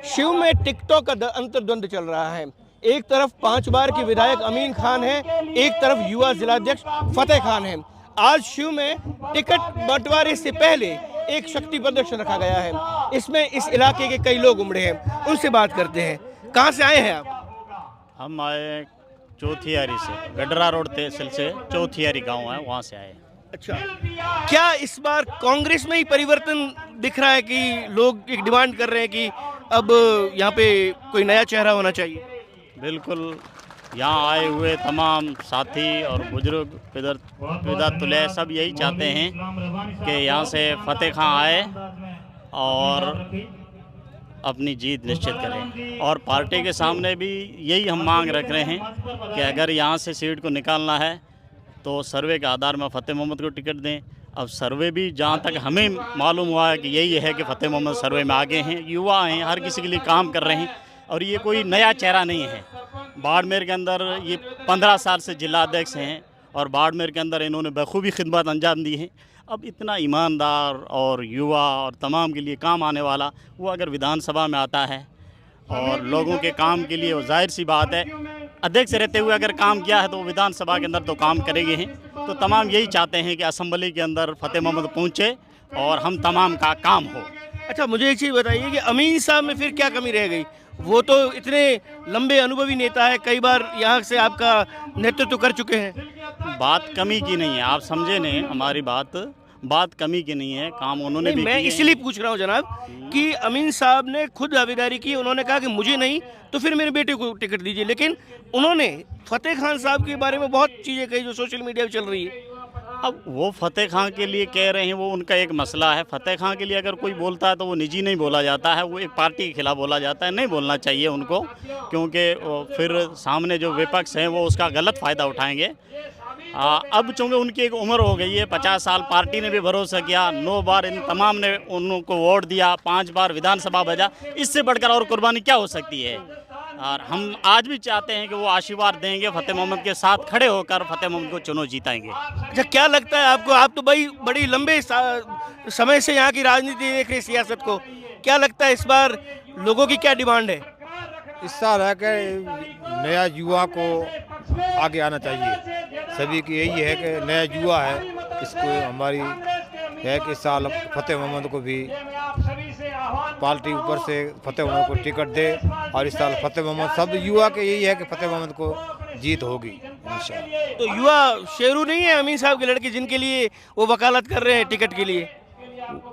शिव में टिकटॉक का अंतर्द्वंद चल रहा है। एक तरफ 5 बार के विधायक अमीन खान है, एक तरफ युवा जिलाध्यक्ष फतेह खान है। आज शिव में टिकट बंटवारे से पहले एक शक्ति प्रदर्शन रखा गया है। इसमें इस इलाके के कई लोग उमड़े हैं, उनसे बात करते हैं। कहाँ से आए हैं आप? हम आए चौथियारी से, गडरा रोड तहसील से चौथियारी गांव है, वहाँ से आए। अच्छा, क्या इस बार कांग्रेस में ही परिवर्तन दिख रहा है कि लोग एक डिमांड कर रहे हैं कि अब यहाँ पे कोई नया चेहरा होना चाहिए? बिल्कुल, यहाँ आए हुए तमाम साथी और बुजुर्ग पिता तुले सब यही चाहते हैं कि यहाँ से फतेह खां आए और अपनी जीत निश्चित करें। और पार्टी के सामने भी यही हम मांग रख रहे हैं कि अगर यहाँ से सीट को निकालना है तो सर्वे के आधार में फतेह मोहम्मद को टिकट दें। अब सर्वे भी जहाँ तक हमें मालूम हुआ है कि यही है कि फतेह मोहम्मद सर्वे में आगे हैं, युवा हैं, हर किसी के लिए काम कर रहे हैं और ये कोई नया चेहरा नहीं है। बाड़मेर के अंदर ये 15 साल से जिला अध्यक्ष हैं और बाड़मेर के अंदर इन्होंने बखूबी खिदमत अंजाम दी है। अब इतना ईमानदार और युवा और तमाम के लिए काम आने वाला वो अगर विधानसभा में आता है और लोगों के काम के लिए, वो जाहिर सी बात है अध्यक्ष रहते हुए अगर काम किया है तो विधानसभा के अंदर तो काम करेंगे हैं। तो तमाम यही चाहते हैं कि असेंबली के अंदर फतेह मोहम्मद पहुँचे और हम तमाम का काम हो। अच्छा, मुझे एक चीज़ बताइए कि अमीन साहब में फिर क्या कमी रह गई? वो तो इतने लंबे अनुभवी नेता है, कई बार यहाँ से आपका नेतृत्व कर चुके हैं। बात कमी की नहीं है, आप समझे नहीं हमारी बात कमी की नहीं है, काम उन्होंने भी मैं इसलिए पूछ रहा हूँ जनाब कि अमीन साहब ने खुद दावेदारी की, उन्होंने कहा कि मुझे नहीं तो फिर मेरे बेटे को टिकट दीजिए, लेकिन उन्होंने फतेह खान साहब के बारे में बहुत चीज़ें कही जो सोशल मीडिया पर चल रही है। अब वो फतेह खां के लिए कह रहे हैं, वो उनका एक मसला है। फतेह खां के लिए अगर कोई बोलता है तो वो निजी नहीं बोला जाता है, वो एक पार्टी के खिलाफ बोला जाता है। नहीं बोलना चाहिए उनको, क्योंकि फिर सामने जो विपक्ष हैं वो उसका गलत फ़ायदा उठाएंगे। अब चूँकि उनकी एक उम्र हो गई है, 50 साल, पार्टी ने भी भरोसा किया, 9 बार इन तमाम ने उनको वोट दिया, 5 बार विधानसभा भेजा, इससे बढ़कर और कुर्बानी क्या हो सकती है। और हम आज भी चाहते हैं कि वो आशीर्वाद देंगे, फतेह मोहम्मद के साथ खड़े होकर फतेह मोहम्मद को चुनाव जीताएंगे। अच्छा, क्या लगता है आपको? आप तो भाई बड़ी लंबे समय से यहाँ की राजनीति देख रहे, सियासत को, क्या लगता है इस बार लोगों की क्या डिमांड है? इस साल है कि नया युवा को आगे आना चाहिए। सभी की यही है कि नया युवा है, इसको हमारी है कि इस साल फतेह मोहम्मद को भी पार्टी ऊपर से फतेह मोहम्मद को टिकट दे और इस साल फतेह मोहम्मद, सब युवा के यही है कि फतेह मोहम्मद को जीत होगी इंशाल्लाह। तो युवा शेरू नहीं है अमीन साहब के लड़के जिनके लिए वो वकालत कर रहे हैं टिकट के लिए?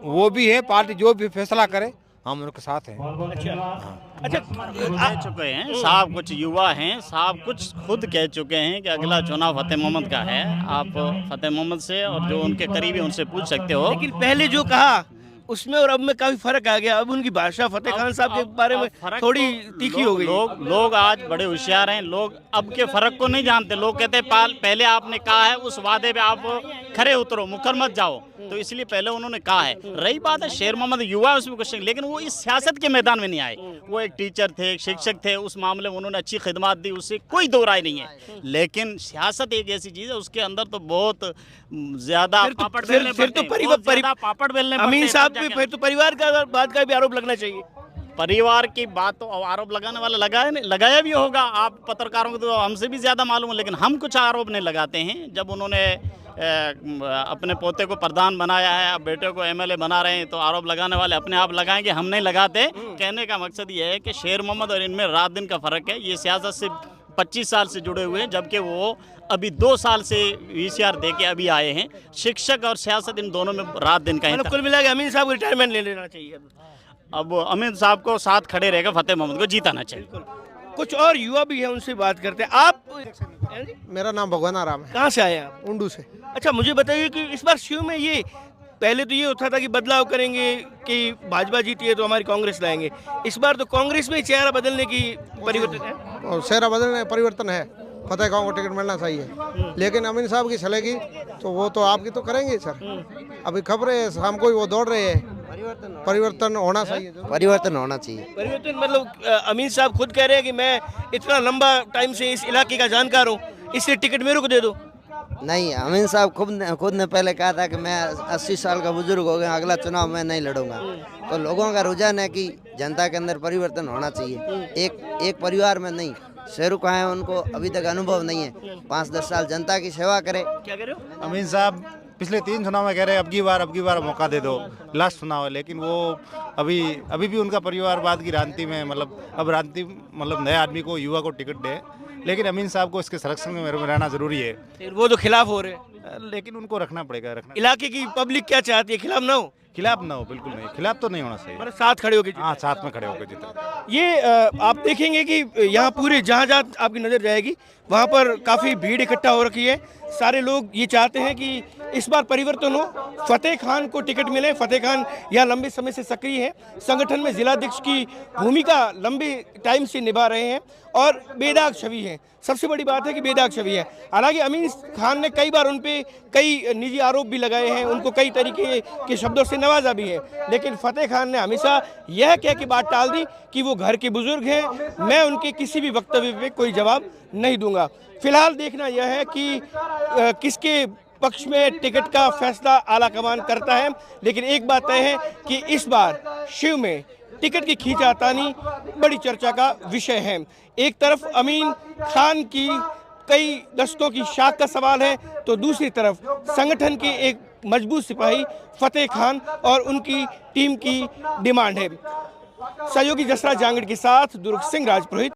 वो भी है, पार्टी जो भी फैसला करे हम उनके साथ हैं। अच्छा, कह चुके हैं साहब, कुछ युवा हैं साहब, कुछ खुद कह चुके हैं कि अगला चुनाव फतेह मोहम्मद का है। आप फतेह मोहम्मद से और जो उनके करीबी उनसे पूछ सकते हो। लेकिन पहले जो कहा उसमें और अब में काफी फर्क आ गया। अब उनकी भाषा फतेह खान साहब के बारे में थोड़ी तीखी हो गई। लोग आज बड़े होशियार हैं, लोग अब के फर्क को नहीं जानते। लोग कहते हैं पहले आपने कहा है उस वादे पे आप खरे उतरो, मुकर मत जाओ, तो इसलिए पहले उन्होंने कहा है। रही बात है शेर मोहम्मद युवा है, उसमें क्वेश्चन, लेकिन वो इस सियासत के मैदान में नहीं आए। वो एक टीचर थे, एक शिक्षक थे, उस मामले में उन्होंने अच्छी खिदमत दी, उससे कोई दो राय नहीं है। लेकिन सियासत एक ऐसी चीज़ है, उसके अंदर तो बहुत ज्यादा पापड़ बेलने अमीन साहब पे फिर तो परिवार का बात का भी आरोप लगना चाहिए। परिवार की बात तो आरोप लगाने वाला लगाया भी होगा, आप पत्रकारों को तो हमसे भी ज़्यादा मालूम है, लेकिन हम कुछ आरोप नहीं लगाते हैं। जब उन्होंने अपने पोते को प्रधान बनाया है, अब बेटे को एमएलए बना रहे हैं, तो आरोप लगाने वाले अपने आप लगाएंगे, हम नहीं लगाते। कहने का मकसद ये है कि शेर मोहम्मद और इनमें रात दिन का फ़र्क है। ये सियासत से 25 साल से जुड़े हुए हैं, जबकि वो अभी 2 साल से VCR दे के अभी आए हैं। शिक्षक और सियासत इन दोनों में रात दिन का कुल मिला के अमीन साहब को रिटायरमेंट ले लेना चाहिए। अब अमीन साहब को साथ खड़े रहेगा, फतेह मोहम्मद को जीताना चाहिए। कुछ और युवा भी है, उनसे बात करते हैं। आप? मेरा नाम भगवान आराम है। कहाँ से आए आप? उंडू से। अच्छा, मुझे बताइए कि इस बार शिव में ये पहले तो ये होता था कि बदलाव करेंगे कि भाजपा जीती है तो हमारी कांग्रेस लाएंगे, इस बार तो कांग्रेस में चेहरा बदलने की परिवर्तन है और चेहरा बदलने परिवर्तन है। फतेह खान को टिकट मिलना चाहिए, लेकिन अमीन साहब की चलेगी तो वो तो आपकी तो करेंगे सर। अभी खबरें शाम को ही वो दौड़ रहे हैं, परिवर्तन होना चाहिए। परिवर्तन होना चाहिए। परिवर्तन मतलब अमीन साहब खुद कह रहे हैं कि मैं इतना लंबा टाइम से इस इलाके का जानकार हूँ, इसलिए टिकट मेरे को दे दो। नहीं, अमीन साहब खुद ने पहले कहा था कि मैं 80 साल का बुजुर्ग हो गया, अगला चुनाव मैं नहीं लड़ूंगा। तो लोगों का रुझान है कि जनता के अंदर परिवर्तन होना चाहिए, एक परिवार में नहीं। शेरू कहाँ है, उनको अभी तक अनुभव नहीं है, 5-10 साल जनता की सेवा करे। क्या कह रहे हो? अमीन साहब पिछले 3 चुनाव में कह रहे हैं अब की बार मौका दे दो, लास्ट चुनाव है, लेकिन वो अभी भी उनका परिवारवाद की राजनीति में अब राजनीति नए आदमी को, युवा को टिकट दे, लेकिन अमीन साहब को इसके संरक्षण में रहना जरूरी है। फिर वो तो खिलाफ हो रहे हैं, लेकिन उनको रखना पड़ेगा। इलाके की पब्लिक क्या चाहती है? खिलाफ ना हो? खिलाफ ना हो, बिल्कुल नहीं, खिलाफ तो नहीं होना चाहिए। मतलब साथ खड़े होकर हाँ, साथ में खड़े होकर जीते। ये आप देखेंगे कि यहाँ पूरे जहाँ जहाँ आपकी नज़र जाएगी वहाँ पर काफ़ी भीड़ इकट्ठा हो रखी है। सारे लोग ये चाहते हैं कि इस बार परिवर्तन हो, फतेह खान को टिकट मिले। फतेह खान यहाँ लंबे समय से सक्रिय है, संगठन में जिलाध्यक्ष की भूमिका लंबे टाइम से निभा रहे हैं और बेदाग छवि है। सबसे बड़ी बात है कि बेदाग छवि है। हालांकि अमीन खान ने कई बार उन पे कई निजी आरोप भी लगाए हैं, उनको कई तरीके के शब्दों से नवाजा भी है, लेकिन फतेह खान ने हमेशा यह कह के बात टाल दी कि वो घर के बुजुर्ग हैं, मैं उनके किसी भी वक्तव्य पे कोई जवाब नहीं दूंगा। फिलहाल देखना यह है कि किसके पक्ष में टिकट का फैसला आला कमान करता है, लेकिन एक बात तय है कि इस बार शिव में टिकट की खींचातानी बड़ी चर्चा का विषय है। एक तरफ अमीन खान की कई दशकों की शाख का सवाल है, तो दूसरी तरफ संगठन के एक मजबूत सिपाही फतेह खान और उनकी टीम की डिमांड है। सहयोगी जसराज जांगड़ के साथ दुर्ग सिंह राजपुरोहित।